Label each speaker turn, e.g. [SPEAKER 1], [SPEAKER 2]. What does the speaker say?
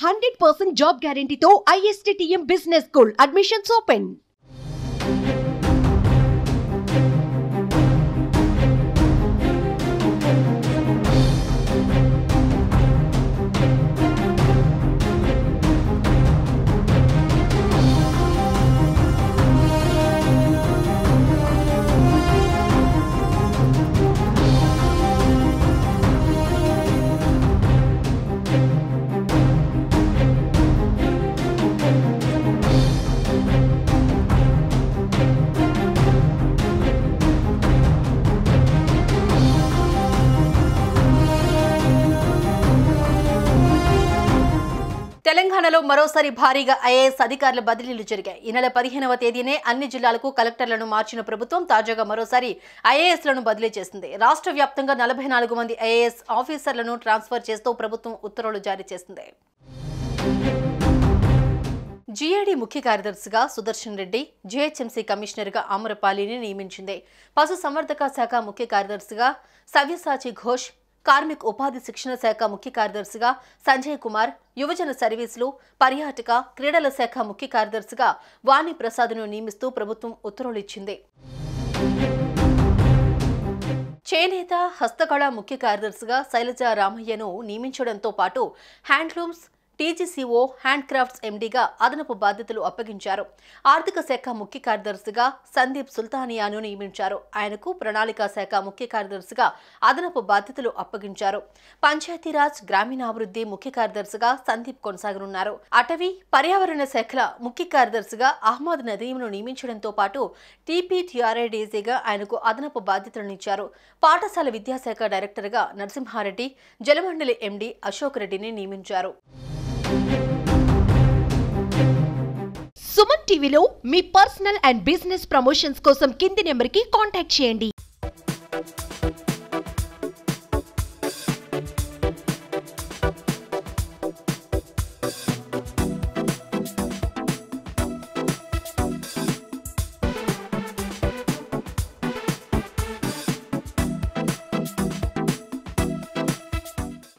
[SPEAKER 1] 100% job guarantee to ISTTM Business School. Admissions open.
[SPEAKER 2] తెలంగాణలో మరోసారి భారీగా ఐఏఎస్ అధికారుల బదిలీలు జరిగాయి. ఈ నెల 15వ తేదీనే అన్ని జిల్లాలకు కలెక్టర్లను మార్చిన ప్రభుత్వం తాజాగా మరోసారి ఐఏఎస్లను బదిలీ చేసింది. రాష్ట్ర వ్యాప్తంగా 44 మంది ఐఏఎస్ ఆఫీసర్లను ట్రాన్స్ఫర్ చేస్తూ ప్రభుత్వం ఉత్తర్వులు జారీ చేసింది. జీఏడీ ముఖ్య కార్యదర్శిగా సుదర్శన్ రెడ్డి, జీహెచ్ఎంసీ కమిషనర్గా ఆమ్రపాలిని నియమించింది. పశు సంవర్ధక శాఖ ముఖ్య కార్యదర్శిగా సవ్యసాచి ఘోష్, కార్మిక ఉపాధి శిక్షణ శాఖ ముఖ్య కార్యదర్శిగా సంజయ్ కుమార్, యువజన సర్వీసులు, పర్యాటక, క్రీడల శాఖ ముఖ్య కార్యదర్శిగా వాణి ప్రసాద్ను నియమిస్తూ ప్రభుత్వం ఉత్తర్వులు ఇచ్చింది. చేనేత, హస్తకళ ముఖ్య కార్యదర్శిగా శైలజ రామయ్యను నియమించడంతో పాటు హ్యాండ్లూమ్స్, టీజీసీఓ, హ్యాండ్ క్రాఫ్ట్స్ ఎండీగా అదనపు బాధ్యతలు అప్పగించారు. ఆర్థిక శాఖ ముఖ్య కార్యదర్శిగా సందీప్ సుల్తానియాను నియమించారు. ఆయనకు ప్రణాళికా శాఖ ముఖ్య కార్యదర్శిగా అదనపు బాధ్యతలు అప్పగించారు. పంచాయతీరాజ్, గ్రామీణాభివృద్ధి ముఖ్య కార్యదర్శిగా సందీప్ కొనసాగనున్నారు. అటవీ, పర్యావరణ శాఖల ముఖ్య కార్యదర్శిగా అహ్మద్ నదీంను నియమించడంతో పాటు టీపీటీఆర్ఐడీసీగా ఆయనకు అదనపు బాధ్యతలనిచ్చారు. పాఠశాల విద్యాశాఖ డైరెక్టర్గా నరసింహారెడ్డి, జలమండలి ఎండీ అశోక్ రెడ్డిని నియమించారు.
[SPEAKER 1] సుమన్ టీవీలో మీ పర్సనల్ అండ్ బిజినెస్ ప్రమోషన్స్ కోసం కింది నెంబర్కి కాంటాక్ట్ చేయండి.